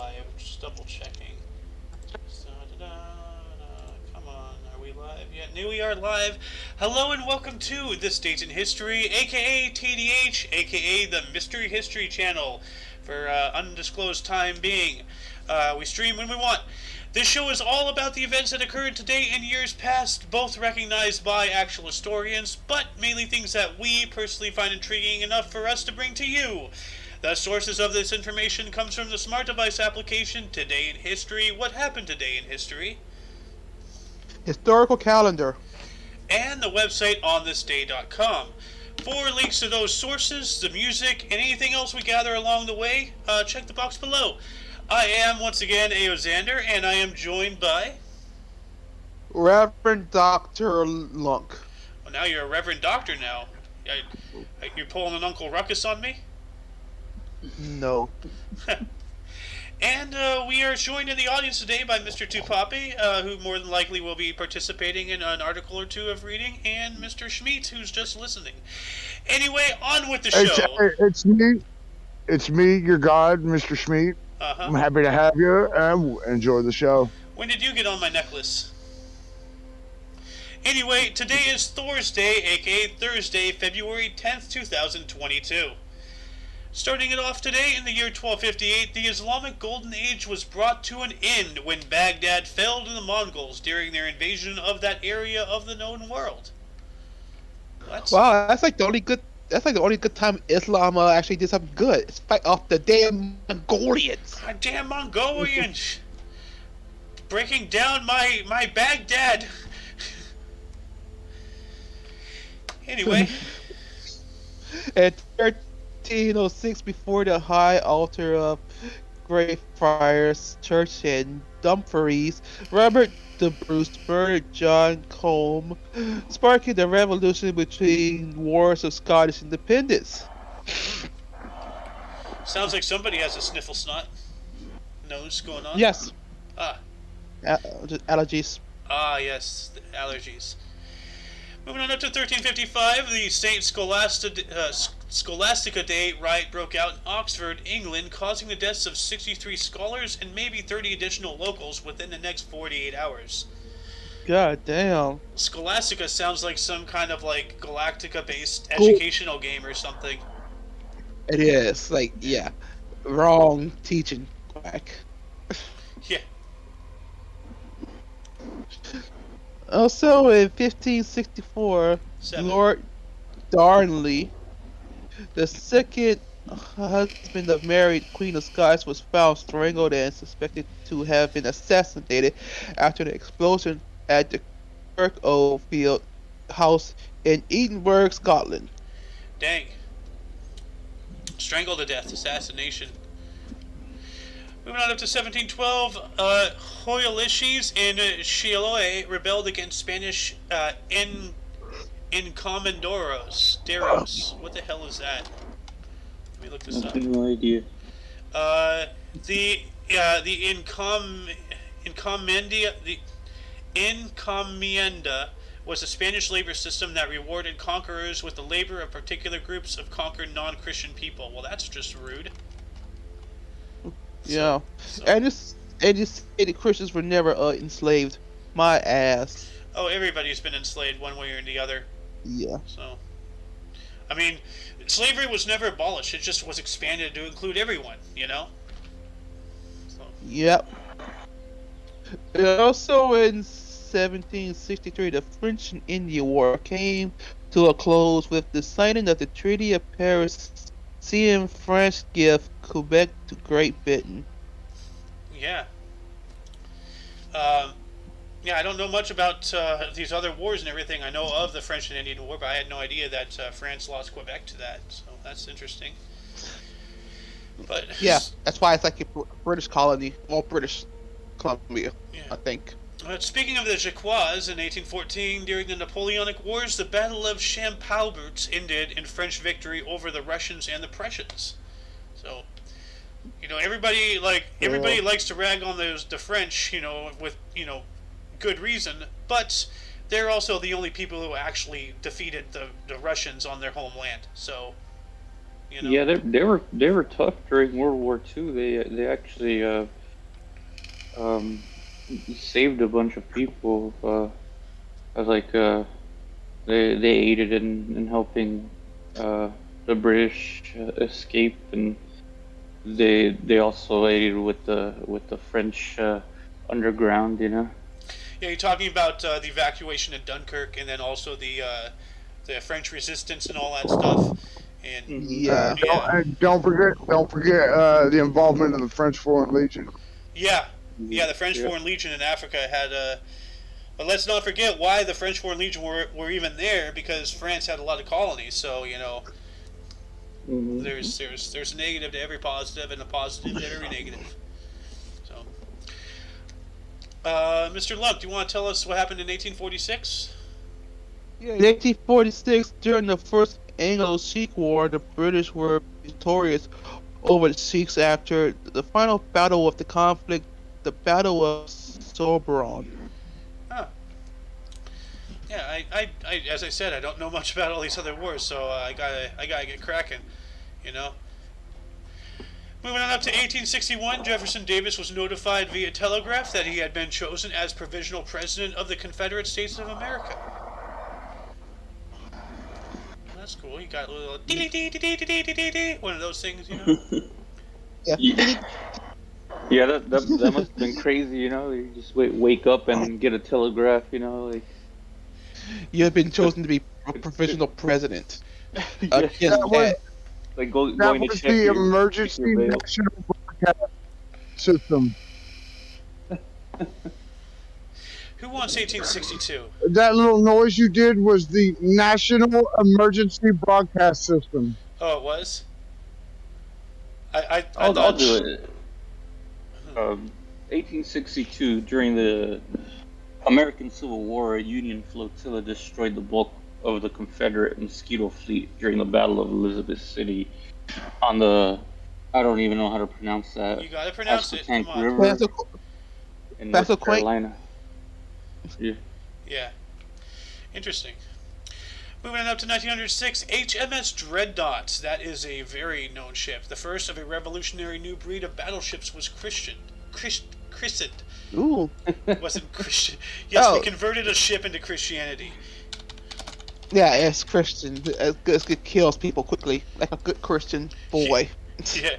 live. Just double checking. Come on, are we live yet? No, we are live. Hello and welcome to This Date in History, aka TDH, aka the Mystery History Channel, for undisclosed time being. We stream when we want. This show is all about the events that occurred today and years past, both recognized by actual historians, but mainly things that we personally find intriguing enough for us to bring to you. The sources of this information comes from the smart device application Today in History, What Happened Today in History, Historical calendar, and the website onthisday.com. For links to those sources, the music, and anything else we gather along the way, check the box below. I am, once again, A.O. Xander, and I am joined by... Reverend Dr. Lunk. Well, now you're a Reverend Doctor now. You're pulling an Uncle Ruckus on me? No. And we are joined in the audience today by Mr. Tupapi, who more than likely will be participating in an article or two of reading, and Mr. Schmeat, who's just listening. Anyway, on with the show. It's me. It's me, your god, Mr. Schmeat. I'm happy to have you, and enjoy the show. When did you get on my necklace? Anyway, today is Thursday, aka Thursday, February 10th, 2022. Starting it off today, in the year 1258, the Islamic Golden Age was brought to an end when Baghdad fell to the Mongols during their invasion of that area of the known world. What? Wow, that's like the only good. That's like the only good time Islam actually did something good. It's fight off the damn Mongolians. Damn Mongolians! Breaking down my Baghdad. Anyway. At 1306, before the high altar of Greyfriars Church in Dumfries, Robert the Bruce murdered John Combe, sparking the revolution between wars of Scottish independence. Sounds like somebody has a sniffle snot nose going on. Yes. Allergies. Allergies. Yes, the allergies. Moving on up to 1355, the St. Scholastica Day riot broke out in Oxford, England, causing the deaths of 63 scholars and maybe 30 additional locals within the next 48 hours. God damn. Scholastica sounds like some kind of like Galactica-based educational game or something. It is. Like, yeah. Wrong teaching. Quack. Yeah. Also, in 1564, Lord Darnley, the second husband of married Queen of Scots, was found strangled and suspected to have been assassinated after the explosion at the Kirkfield House in Edinburgh, Scotland. Dang. Strangled to death, assassination. Moving on up to 1712, Hoyalishes and Chiloe rebelled against Spanish Encomenderos. What the hell is that? Let me look this up. No idea. The Encomienda was a Spanish labor system that rewarded conquerors with the labor of particular groups of conquered non-Christian people. Well, that's just rude. Yeah, and you say the Christians were never enslaved. My ass. Oh, everybody's been enslaved one way or the other. Yeah. So, I mean, slavery was never abolished. It just was expanded to include everyone. You know. So. Yep. And also in 1763, the French and Indian War came to a close with the signing of the Treaty of Paris, seeing France give Quebec to Great Britain. Yeah. Yeah, I don't know much about these other wars and everything. I know of the French and Indian War, but I had no idea that France lost Quebec to that. So that's interesting. But yeah, that's why it's like a British colony, well, British Columbia, yeah. I think. Speaking of the Jacquois, in 1814, during the Napoleonic Wars, the Battle of Champaubert ended in French victory over the Russians and the Prussians. So, you know, everybody likes to rag on the French, you know, with, you know, good reason, but they're also the only people who actually defeated the Russians on their homeland. So, You know? Yeah, they were tough during World War II. They actually saved a bunch of people. Like they aided in helping the British escape, and they also aided with the French underground. You know. Yeah, you're talking about the evacuation of Dunkirk, and then also the French resistance and all that stuff. And Mm-hmm. Yeah. yeah, Don't forget the involvement of the French Foreign Legion. yeah, yeah. The French Yeah. Foreign Legion in Africa had but let's not forget why the French Foreign Legion were even there, because France had a lot of colonies. So Mm-hmm. there's a negative to every positive and a positive to every negative. So, Mr. Lump, do you want to tell us what happened in 1846? Yeah, in 1846, during the First Anglo-Sikh War, the British were victorious over the Sikhs after the final battle of the conflict, the Battle of Sobraon. Huh. Yeah, I, as I said, I don't know much about all these other wars, so I gotta get cracking, you know. Moving on up to 1861, Jefferson Davis was notified via telegraph that he had been chosen as provisional president of the Confederate States of America. That's cool. He got a little one of those things, you know. Yeah. Yeah, that must have been crazy. You know, you just wake up and get a telegraph. You know, like. You have been chosen to be a provisional president. Yeah. Guess that. Like That going to was check the your emergency mail. national broadcast system. Who wants 1862? That little noise you did was the national emergency broadcast system. Oh, it was. I I'll thought. do it. 1862, during the American Civil War, a Union flotilla destroyed the bulk of the Confederate Mosquito fleet during the Battle of Elizabeth City on the, I don't even know how to pronounce that. You gotta pronounce it. Come Assunpink on. River in That's North a quaint- Carolina. Yeah. Yeah. Interesting. Moving on up to 1906, HMS Dreadnought. That is a very known ship. The first of a revolutionary new breed of battleships was christened. Ooh. Wasn't Christian. Yes, Oh. we converted a ship into Christianity. Yeah, it's Christian. It kills people quickly, like a good Christian boy. Yeah.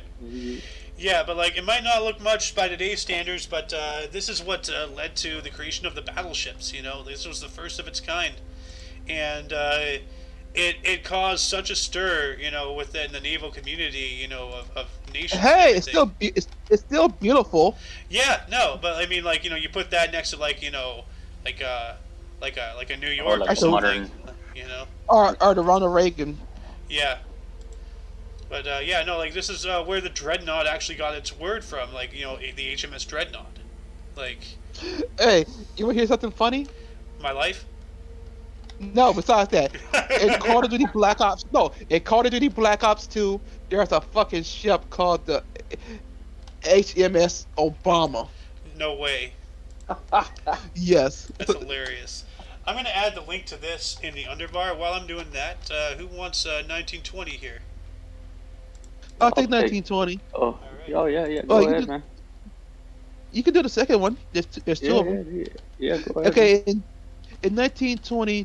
Yeah, but like it might not look much by today's standards, but this is what led to the creation of the battleships. You know, this was the first of its kind, and it caused such a stir, you know, within the naval community, you know, of nations. Hey, it's still beautiful. Yeah, no, but I mean, like, you know, you put that next to like, you know, like a New York like or a something, modern- you know. Or the Ronald Reagan. Yeah. But yeah, no, like this is where the Dreadnought actually got its word from, like, you know, the HMS Dreadnought. Like, Hey, you want to hear something funny? my life. No, besides that, in Call of Duty Black Ops, in Call of Duty Black Ops 2, there's a fucking ship called the HMS Obama. No way. Yes. That's hilarious. I'm gonna add the link to this in the underbar. While I'm doing that, who wants 1920 here? I'll take I'll take- 1920. Oh, right. oh yeah, yeah. Oh, Go you ahead, just- man. You can do the second one. There's two Yeah, of them. yeah. Go ahead. Okay, in 1920,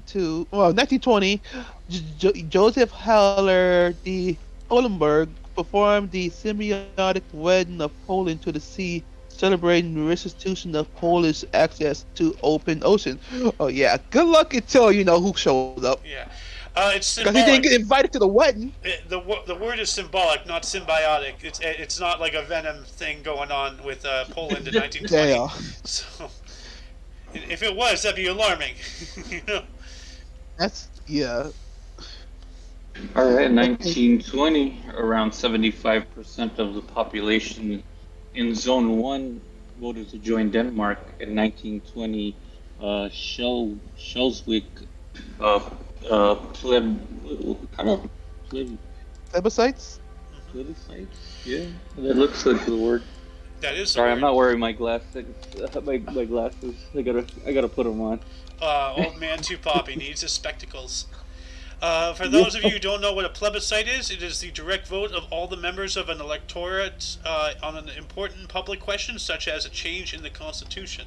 Joseph Haller de Olenberg performed the symbiotic wedding of Poland to the sea, celebrating the restitution of Polish access to open ocean. Oh yeah, good luck until you know who showed up. Yeah. It's Because he didn't symbolic. get invited to the wedding. The word is symbolic, not symbiotic. It's not like a venom thing going on with Poland in 1920. Yeah. So, if it was, that'd be alarming. You know. Yeah. All right, 1920, around 75% of the population in Zone 1 voted to join Denmark. In 1920, Schleswig, Plebiscites? plebiscites? Yeah, that looks like the word. That is. Sorry, I'm weird. not wearing my glasses. My glasses. I gotta put them on. Old man too poppy needs his spectacles. For those of you who don't know what a plebiscite is, it is the direct vote of all the members of an electorate on an important public question, such as a change in the Constitution.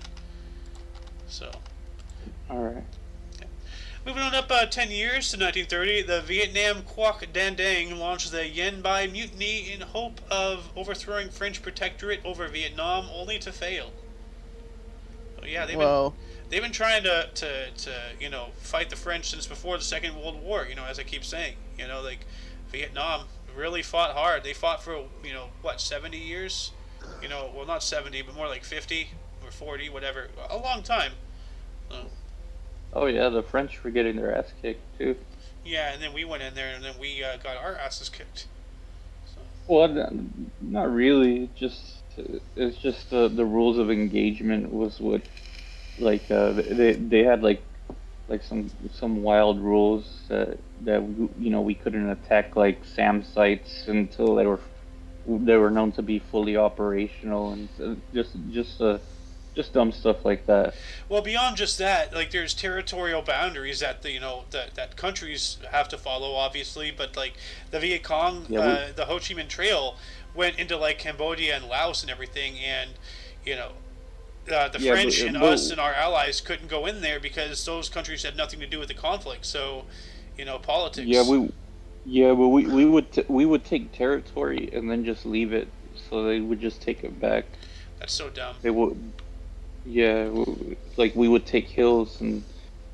So. All right. Moving on up 10 years to 1930, the Vietnam Quoc Dan Dang launched the Yen Bai Mutiny in hope of overthrowing French protectorate over Vietnam, only to fail. So yeah, they've been trying to fight the French since before the Second World War. As I keep saying, like Vietnam really fought hard. They fought for 70 years. Well, not 70, but more like 50 or 40, whatever, a long time. Oh yeah, the French were getting their ass kicked too. Yeah, and then we went in there, and then we got our asses kicked. So. Well, not really. It's just the rules of engagement was what, like they had like some wild rules that we couldn't attack like SAM sites until they were known to be fully operational, and just dumb stuff like that. Well, beyond just that, like there's territorial boundaries that that countries have to follow, obviously. But like the Viet Cong, the Ho Chi Minh Trail went into like Cambodia and Laos and everything, and the French and us and our allies couldn't go in there because those countries had nothing to do with the conflict. So, politics. Yeah, but we would take territory and then just leave it, so they would just take it back. That's so dumb. They would. Yeah, like we would take hills and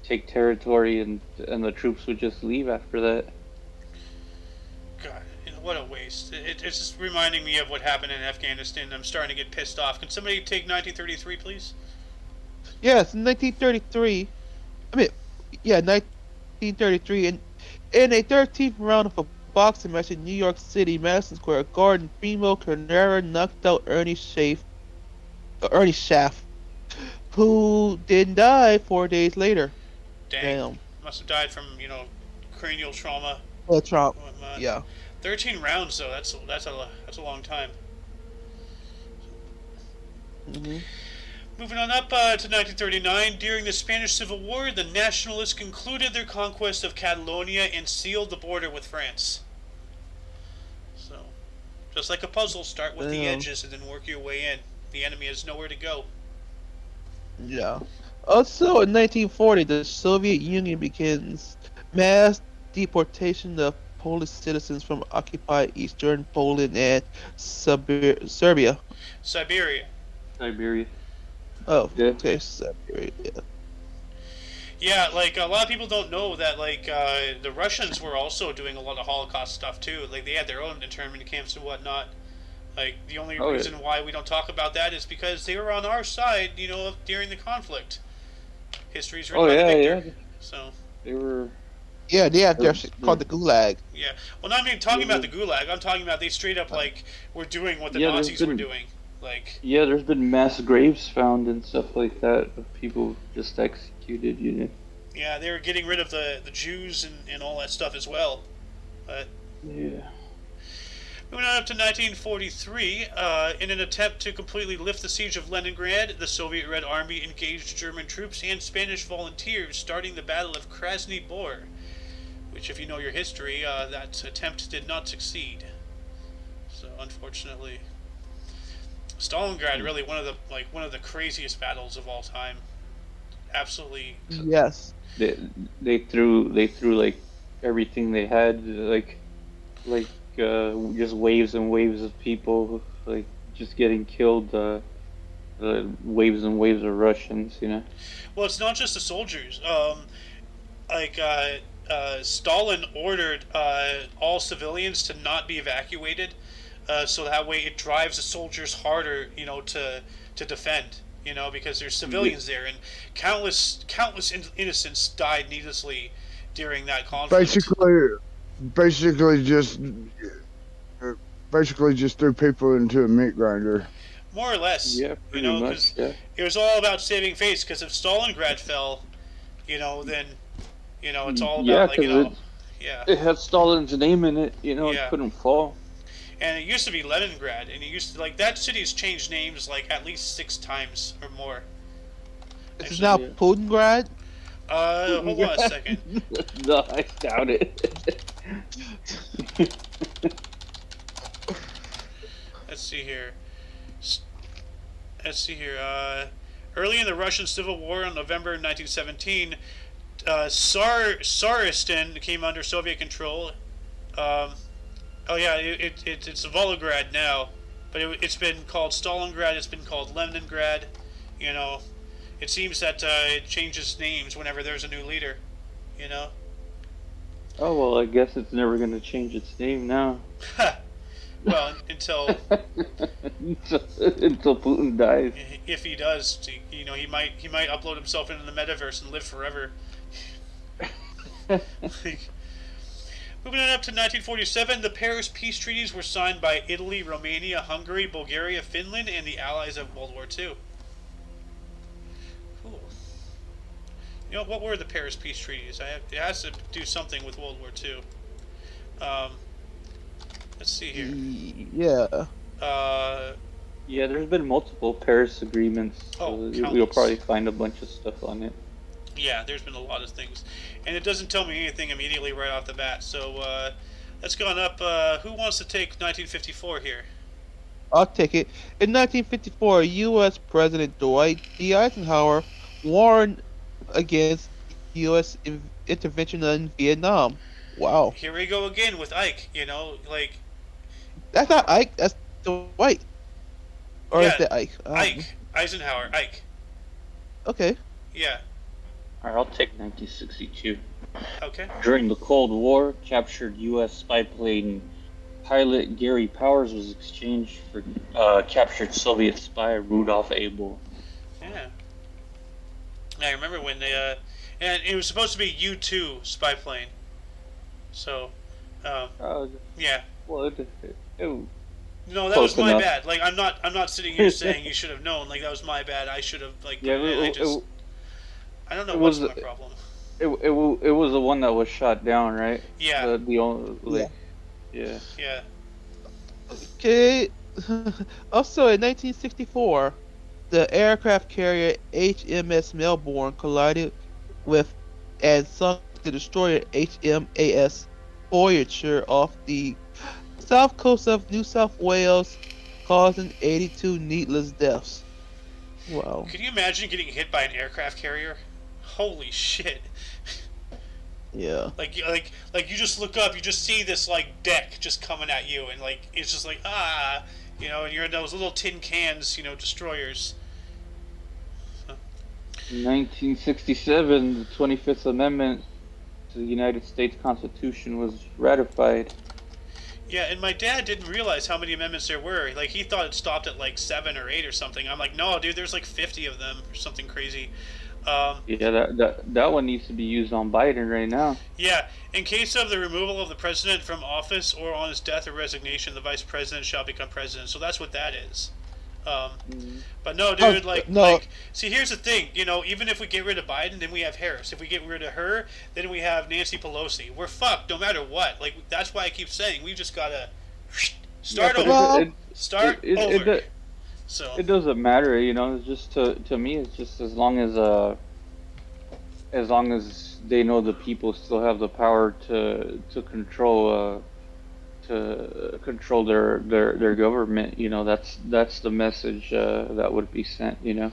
take territory, and the troops would just leave after that. God, what a waste! It's just reminding me of what happened in Afghanistan. I'm starting to get pissed off. Can somebody take 1933, please? Yes, 1933. 1933, in a 13th round of a boxing match in New York City, Madison Square Garden, Primo Carrera knocked out Ernie Schaff, who didn't die 4 days later. Damn. Must have died from, cranial trauma. Trauma. Yeah. 13 rounds though. That's a long time. Mm-hmm. Moving on up to 1939, during the Spanish Civil War, the Nationalists concluded their conquest of Catalonia and sealed the border with France. So, just like a puzzle, start with the edges and then work your way in. The enemy has nowhere to go. Yeah. Also, in 1940, the Soviet Union begins mass deportation of Polish citizens from occupied eastern Poland and Serbia. Siberia. Oh, yeah. Okay, Siberia. Yeah, like a lot of people don't know that the Russians were also doing a lot of Holocaust stuff too. Like they had their own internment camps and whatnot. Like, the only reason why we don't talk about that is because they were on our side, during the conflict. History's written by the victor. Yeah. So. They were... Yeah, they have their called the Gulag. Yeah. Well, not even talking about the Gulag. I'm talking about they straight up, were doing what the Nazis were doing. Yeah, there's been mass graves found and stuff like that of people just executed, Yeah, they were getting rid of the Jews and all that stuff as well. But... Yeah. Moving on up to 1943, in an attempt to completely lift the siege of Leningrad, the Soviet Red Army engaged German troops and Spanish volunteers, starting the Battle of Krasny Bor, which, if you know your history, that attempt did not succeed. So, unfortunately, Stalingrad really one of the craziest battles of all time. Absolutely. Yes. They threw like everything they had, like just waves and waves of people, like just getting killed. Waves and waves of Russians, Well, it's not just the soldiers. Stalin ordered all civilians to not be evacuated, so that way it drives the soldiers harder, to defend. Because there's civilians there, and countless innocents died needlessly during that conflict. Basically just threw people into a meat grinder. More or less. Yeah, pretty much. Yeah. It was all about saving face. Because if Stalingrad fell, then it's all about it had Stalin's name in it. It couldn't fall. And it used to be Leningrad, and it used to that city's changed names at least 6 times or more. It's now Putingrad. Hold on a second. No, I doubt it. Let's see here. Early in the Russian Civil War in November 1917, Tsaristan came under Soviet control. Oh yeah, it's Volgograd now, but it's been called Stalingrad. It's been called Leningrad. You know, it seems that it changes names whenever there's a new leader. You know. Oh well, I guess it's never going to change its name now. Well, until until Putin dies. If he does, you know, he might upload himself into the metaverse and live forever. Moving on up to 1947, the Paris peace treaties were signed by Italy, Romania, Hungary, Bulgaria, Finland, and the allies of World War II. Cool. You know, what were the Paris peace treaties? It has to do something with World War II. Let's see here. Yeah. Yeah, there's been multiple Paris agreements. So you'll probably find a bunch of stuff on it. Yeah, there's been a lot of things. And it doesn't tell me anything immediately right off the bat. So let's go on up. Who wants to take 1954 here? I'll take it. In 1954, U.S. President Dwight D. Eisenhower warned against U.S. intervention in Vietnam. Wow. Here we go again with Ike, you know, like... That's not Ike, that's Dwight. Or yeah, is it Ike? Ike. Eisenhower. Ike. Okay. Yeah. Alright, I'll take 1962. Okay. During the Cold War, captured U.S. spy plane pilot Gary Powers was exchanged for captured Soviet spy Rudolf Abel. Yeah. I remember when they, and it was supposed to be U-2 spy plane. So, yeah. Well, no, that was my bad. Like, I'm not sitting here saying you should have known. Like, that was my bad. I should have, like, yeah, I don't know what's my problem. It was the one that was shot down, right? Yeah. The only, like, yeah. Yeah. Okay. Also, in 1964, the aircraft carrier HMS Melbourne collided with and sunk the destroyer HMAS Voyager off the south coast of New South Wales, causing 82 needless deaths. Wow. Can you imagine getting hit by an aircraft carrier? Holy shit. Yeah. Like you just look up, you just see this like deck just coming at you, and like it's just like you know, and you're in those little tin cans, you know, destroyers. 1967, the 25th Amendment to the United States Constitution was ratified. Yeah, and my dad didn't realize how many amendments there were. Like, he thought it stopped at like 7 or 8 or something. I'm like, no, dude, there's like 50 of them or something crazy. Yeah, that one needs to be used on Biden right now. Yeah, in case of the removal of the president from office or on his death or resignation, the vice president shall become president. So that's what that is. But no, dude, like, see, here's the thing, you know, even if we get rid of Biden, then we have Harris. If we get rid of her, then we have Nancy Pelosi. We're fucked no matter what. Like, that's why I keep saying we just gotta start over. Start over. So it doesn't matter, you know. It's just to me, it's just as long as they know the people still have the power to control their government, you know, that's the message that would be sent, you know.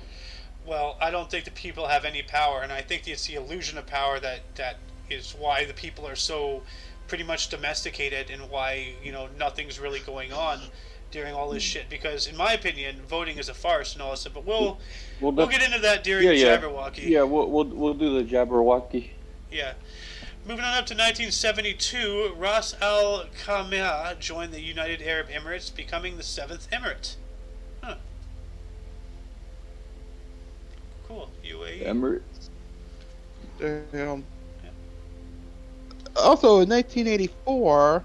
Well, I don't think the people have any power, and I think it's the illusion of power that is why the people are so pretty much domesticated, and why, you know, nothing's really going on during all this shit. Because in my opinion, voting is a farce and all this stuff. But we'll get into that during the Jabberwocky. Yeah, we'll do the Jabberwocky. Yeah. Moving on up to 1972, Ras Al Khaimah joined the United Arab Emirates, becoming the 7th emirate. Huh. Cool. UAE. Emirates. Damn. Yeah. Also, in 1984,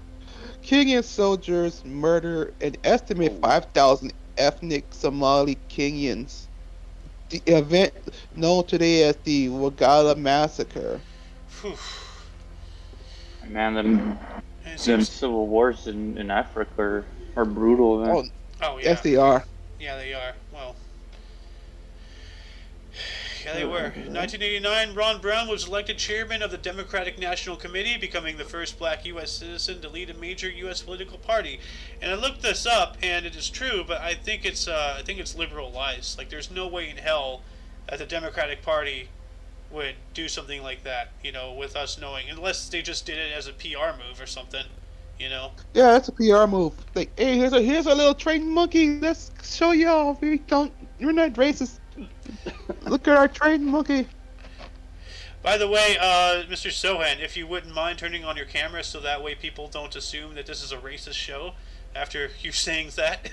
Kenyan soldiers murdered an estimated 5,000 ethnic Somali Kenyans. The event known today as the Regala Massacre. Whew. Man, them civil wars in Africa are brutal, man. Oh yeah. Yes, they are. Yeah, they are. Well, Yeah, they were. In 1989, Ron Brown was elected chairman of the Democratic National Committee, becoming the first black U.S. citizen to lead a major U.S. political party. And I looked this up, and it is true, but I think it's liberal lies. Like, there's no way in hell that the Democratic Party would do something like that, with us knowing, unless they just did it as a PR move or something, Yeah, that's a PR move. Like, hey, here's a little trained monkey. Let's show y'all we're not racist. Look at our trained monkey. By the way, Mr. Sohan, if you wouldn't mind turning on your camera so that way people don't assume that this is a racist show after you saying that.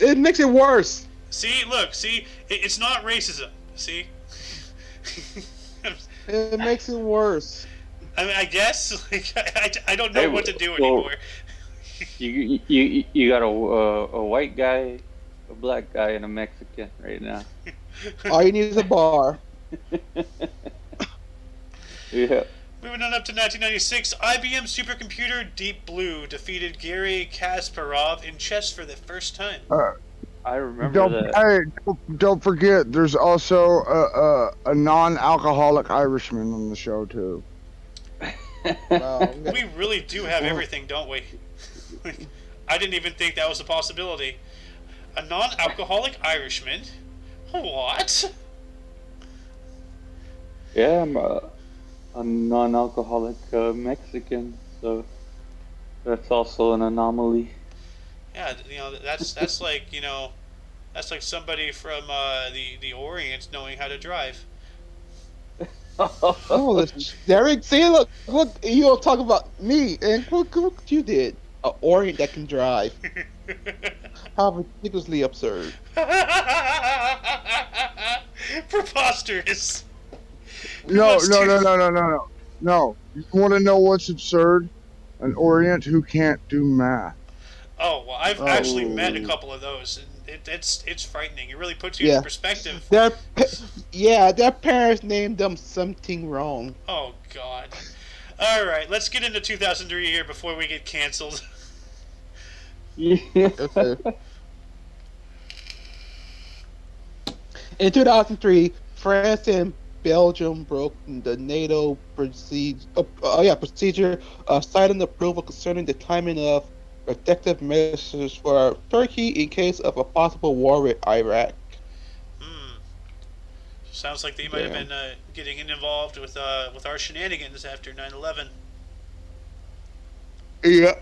It makes it worse. See, it's not racism. See? It makes it worse. I mean, I guess, I don't know what to do anymore. You got a white guy, a black guy, and a Mexican right now. All you need is a bar. Yeah. Moving on up to 1996, IBM supercomputer Deep Blue defeated Garry Kasparov in chess for the first time. I remember that. Don't forget, there's also a non-alcoholic Irishman on the show too. Wow. We really do have everything, don't we? I didn't even think that was a possibility. A non-alcoholic Irishman? What? Yeah, I'm a non-alcoholic Mexican, so that's also an anomaly. Yeah, that's like that's like somebody from the Orient knowing how to drive. Oh, Derek, see, look, you all talk about me, and look what you did. An Orient that can drive. How ridiculously absurd. Preposterous. No. You want to know what's absurd? An Orient who can't do math. Oh, well, I've actually met a couple of those, and it's frightening. It really puts you in perspective. Their parents named them something wrong. Oh, God. All right, let's get into 2003 here before we get canceled. Okay. In 2003, France and Belgium broke the NATO procedure, citing approval concerning the timing of protective measures for Turkey in case of a possible war with Iraq. Sounds like they might have been getting involved with our shenanigans after 9/11. Yeah.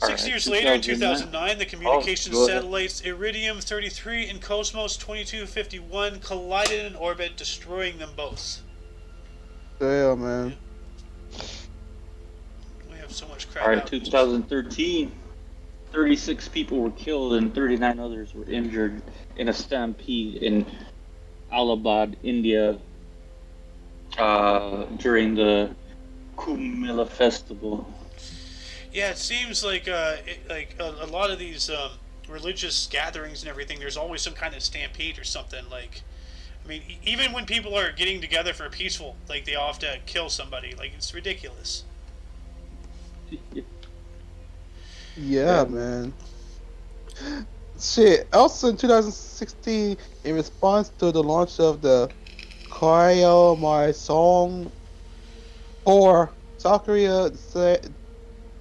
6 years later, in 2009, the communications satellites Iridium 33 and Cosmos 2251 collided in orbit, destroying them both. Damn, man. We have so much crap. All right, 2013, 36 people were killed and 39 others were injured in a stampede in Allahabad, India, during the Kumbh Mela festival. Yeah, it seems like a lot of these religious gatherings and everything, there's always some kind of stampede or something. Like, I mean, even when people are getting together for peaceful, like, they all have to kill somebody. Like, it's ridiculous. Yeah, man. Shit. Also in 2016, in response to the launch of the Kyo My Song 4, South Korea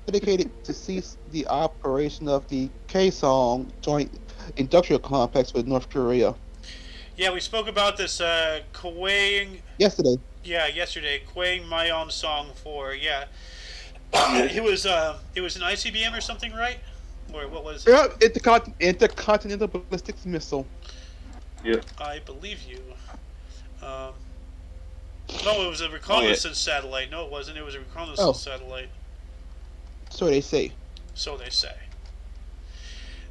dedicated to cease the operation of the Kaesong joint industrial complex with North Korea. Yeah, we spoke about this Kwang. Yesterday. Yeah, yesterday. Kwang Mayon Song 4. Yeah. It was an ICBM or something, right? Or what was it? Yeah, intercontinental ballistic missile. Yeah. I believe you. No, it was a reconnaissance satellite. No, it wasn't. It was a reconnaissance satellite. So they say. So they say.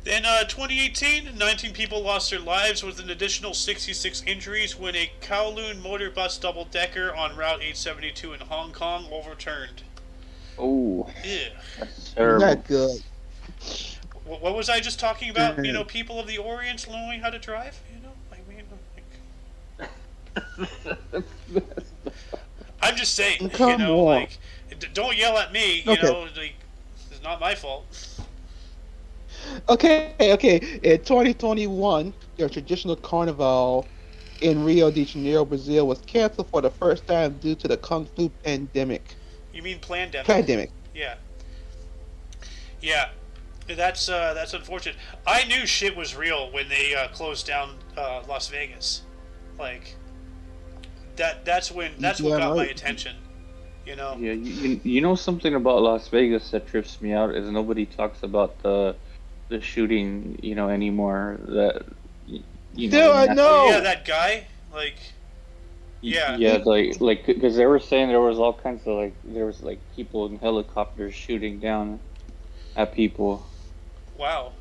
Then 2018, 19 people lost their lives with an additional 66 injuries when a Kowloon motor bus double-decker on Route 872 in Hong Kong overturned. Oh, Yeah. that's terrible. Not good. What was I just talking about? You know, people of the Orient knowing how to drive? You know, I mean, I'm just saying, Come on. like, don't yell at me, you know, like, it's not my fault. Okay. In 2021, their traditional carnival in Rio de Janeiro, Brazil, was canceled for the first time due to the Kung Flu pandemic. You mean plandemic? Pandemic. Yeah. Yeah. That's unfortunate. I knew shit was real when they closed down Las Vegas. Like that's what Yeah, got my right. attention. You know. Yeah, you know something about Las Vegas that trips me out is nobody talks about the shooting, anymore. That Still, the I mass. Oh yeah, know. that guy. Like yeah. Yeah, like because they were saying there was all kinds of there was people in helicopters shooting down at people. Wow.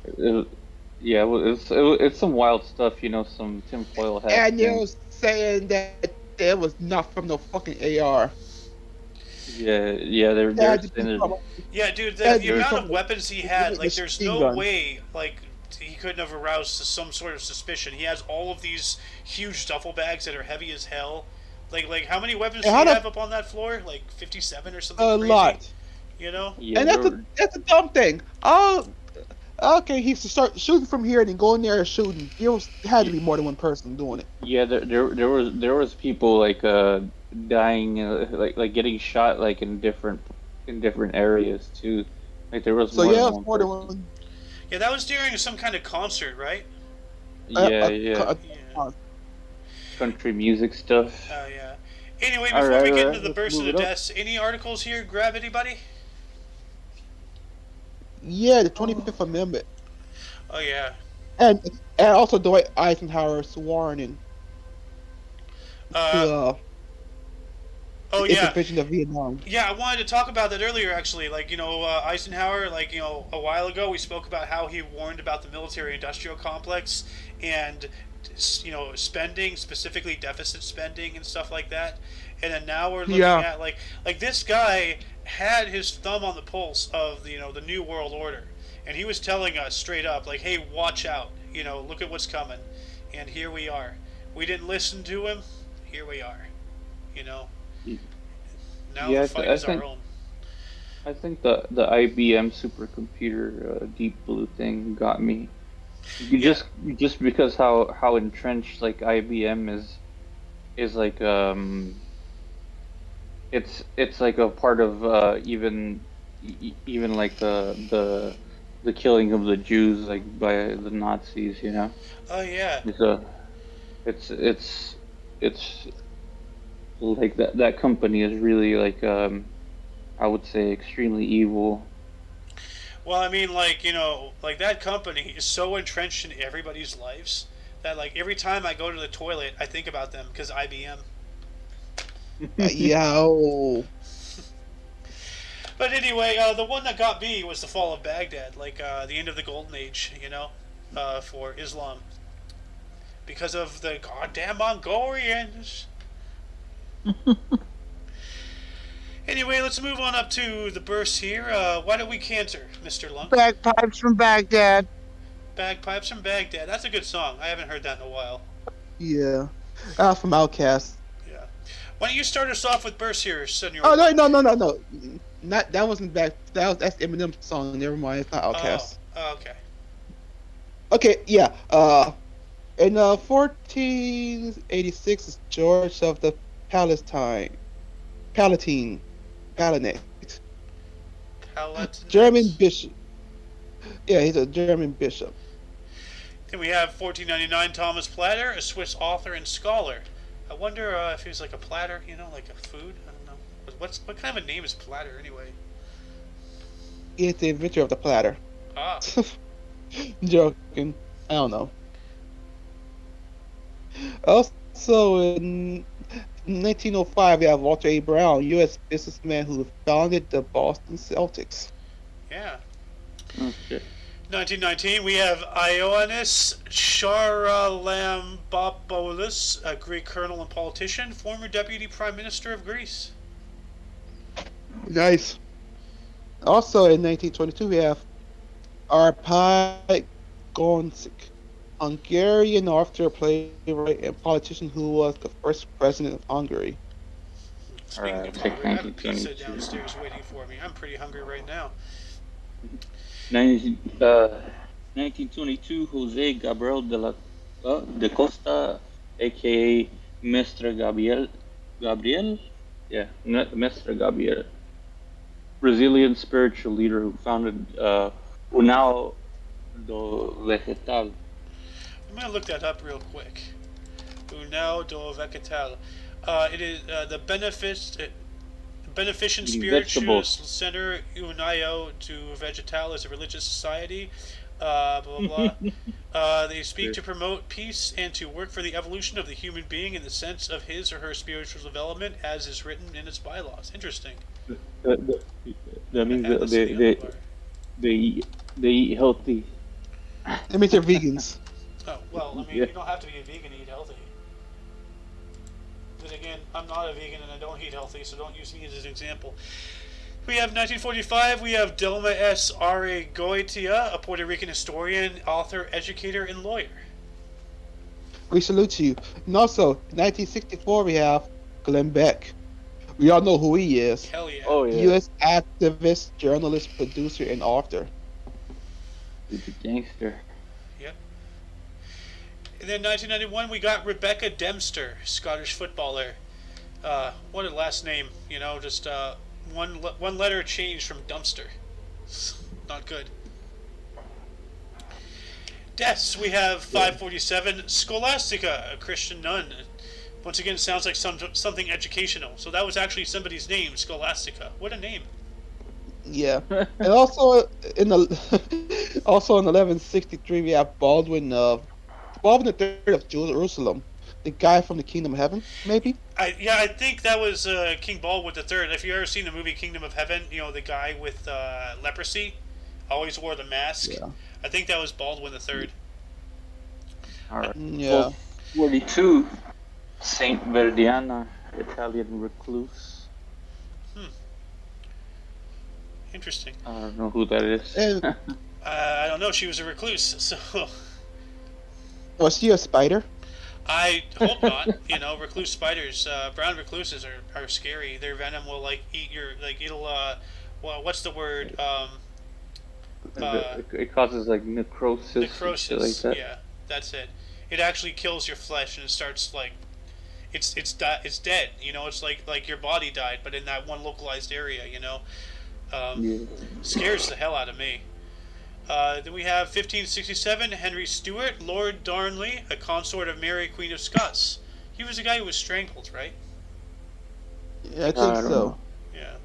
Yeah, it's some wild stuff, some tinfoil hat And they thing. was saying that it was not from no fucking AR. Yeah, It they're had to be saying from, Yeah, dude, it had the to be there's amount from of a weapons he had, like, there's machine no gun. way, like, he couldn't have aroused some sort of suspicion. He has all of these huge duffel bags that are heavy as hell. Like how many weapons And do how you the have up on that floor? Like 57 or something a crazy? lot. You know? yeah And there that's a dumb thing. Oh, okay. He should start shooting from here and then go in there and shooting. Had to be more than one person doing it. Yeah, there was people dying like getting shot in different areas too. Like there was So more than yeah, it's one more than person. one. Yeah, that was during some kind of concert, right? A, Yeah, a, yeah. a, Yeah. a, Country music stuff. Oh, yeah. Anyway, All before right, we all get into right. the Let's burst of move the it up. deaths, any articles here grab anybody? yeah, the 25th Amendment, Oh, yeah. and and also Dwight Eisenhower sworn in to Uh, oh, the yeah. intervention of Vietnam. Yeah, I wanted to talk about that earlier, actually. Like, Eisenhower, like, a while ago, we spoke about how he warned about the military industrial complex and, spending, specifically deficit spending and stuff like that. And then now we're looking Yeah, at, like this guy had his thumb on the pulse of, the New World Order. And he was telling us straight up, like, hey, watch out. Look at what's coming. And here we are. We didn't listen to him. Here we are. You know? Now Yeah, the I, fight th- I is our think own. I think the IBM supercomputer Deep Blue thing got me. You Yeah. just because how entrenched IBM is it's like a part of even like the killing of the Jews by the Nazis. Oh yeah. It's a it's it's like that company is really I would say extremely evil. Well, I mean, like that company is so entrenched in everybody's lives that like every time I go to the toilet, I think about them because IBM. yeah. Oh, But anyway, the one that got me was the Fall of Baghdad, like the end of the Golden Age, for Islam, because of the goddamn Mongolians. Anyway, let's move on up to the burst here. Why don't we canter, Mr. Lunk? Bagpipes from Baghdad. Bagpipes from Baghdad. That's a good song. I haven't heard that in a while. yeah. From Outcast. Yeah. Why don't you start us off with burst here, Senor? Oh no. Not that wasn't back. That's Eminem's song. Never mind. It's not Outcast. Oh, okay. Okay. Yeah. In 1486, George of the Palatine. Palatinate. Palatine. German bishop. Yeah, he's a German bishop. Then we have 1499 Thomas Platter, a Swiss author and scholar. I wonder if he was like a platter, like a food. I don't know. What kind of a name is Platter anyway? He's the inventor of the platter. Ah, Joking. I don't know. Also, in 1905, we have Walter A. Brown, U.S. businessman who founded the Boston Celtics. yeah. Okay. 1919, we have Ioannis Charalambopoulos, a Greek colonel and politician, former deputy prime minister of Greece. Nice. Also, in 1922, we have Arpad Gonsic, Hungarian author, playwright, and politician who was the first president of Hungary. Speaking Alright, of take hungry, I have a pizza 1922. downstairs waiting for me. I'm pretty hungry right now. 19, 1922, Jose Gabriel de Costa, aka Mestre Gabriel, yeah, Mestre Gabriel, Brazilian spiritual leader who founded Unao do Vegetal. I'm gonna look that up real quick. Unao do Vegetal. It is the Beneficent Spiritualist Center Unao do Vegetal is a religious society. Blah blah blah. They speak to promote peace and to work for the evolution of the human being in the sense of his or her spiritual development, as is written in its bylaws. Interesting. That means they eat healthy. That means they're vegans. Oh well, I mean, you don't have to be a vegan to eat healthy. Then again, I'm not a vegan and I don't eat healthy, so don't use me as an example. We have 1945, we have Dilma S. Arrigoitia, a Puerto Rican historian, author, educator, and lawyer. We salute you. And also, 1964, we have Glenn Beck. We all know who he is. Hell yeah. Oh yeah. U.S. activist, journalist, producer, and author. He's a gangster. Yep. And then 1991, we got Rebecca Dempster, Scottish footballer. What a last name, you know, just one letter changed from dumpster. Not good. Deaths, we have 547, Scholastica, a Christian nun. Once again, it sounds like something educational. So that was actually somebody's name, Scholastica. What a name. Yeah. And also in 1163, we have Baldwin the Third of Jerusalem, the guy from the Kingdom of Heaven, maybe. I think that was King Baldwin III. If you ever seen the movie Kingdom of Heaven, you know the guy with leprosy, always wore the mask. Yeah. I think that was Baldwin III. All right. Yeah. Well, 42, Saint Verdiana, Italian recluse. Interesting. I don't know who that is. And I don't know. She was a recluse, so was she a spider? I hope not. You know, recluse spiders, brown recluses are scary. Their venom will eat your it'll well, what's the word? It causes necrosis. Necrosis. Like that. Yeah, that's it. It actually kills your flesh and it starts it's dead. You know, it's like your body died, but in that one localized area. You know, scares the hell out of me. Then we have 1567, Henry Stuart, Lord Darnley, a consort of Mary, Queen of Scots. He was the guy who was strangled, right? Yeah, I think so. know. Yeah.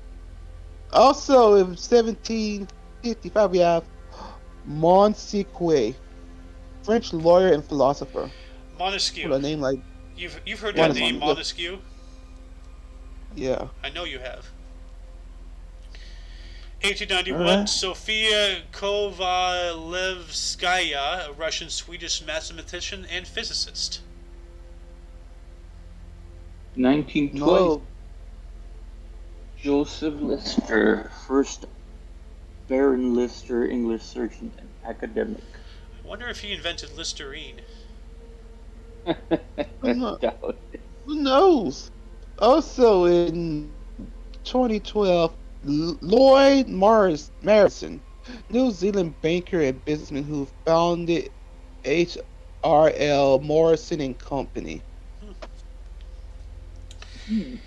Also, in 1755, we have Montesquieu, French lawyer and philosopher. Montesquieu. With a name like You've heard that name, Montesquieu? yeah. I know you have. 1891, Sofia Kovalevskaya, a Russian-Swedish mathematician and physicist. 1912, Joseph Lister, first Baron Lister, English surgeon and academic. I wonder if he invented Listerine. Who knows? Also, in 2012, Lloyd Morrison, New Zealand banker and businessman who founded H.R.L. Morrison and Company. And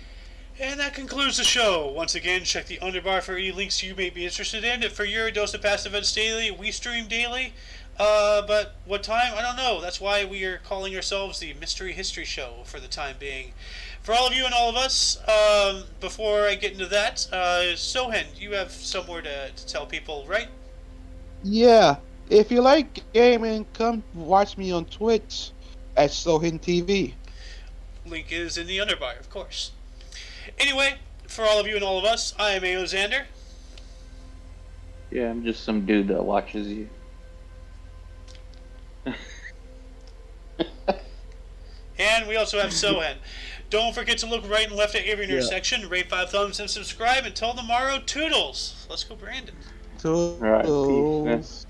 that concludes the show. Once again, check the underbar for any links you may be interested in. For your Dose of Past Events Daily, we stream daily. But what time? I don't know. That's why we are calling ourselves the Mystery History Show for the time being. For all of you and all of us, before I get into that, Sohen, you have somewhere to tell people, right? Yeah. If you like gaming, come watch me on Twitch at Sohen TV. Link is in the underbar, of course. Anyway, for all of you and all of us, I am A.O. Xander. Yeah, I'm just some dude that watches you. And we also have Sohen. Don't forget to look right and left at every intersection, rate 5 thumbs and subscribe. Until tomorrow, toodles. Let's go, Brandon. Toodles. All right, peace, man.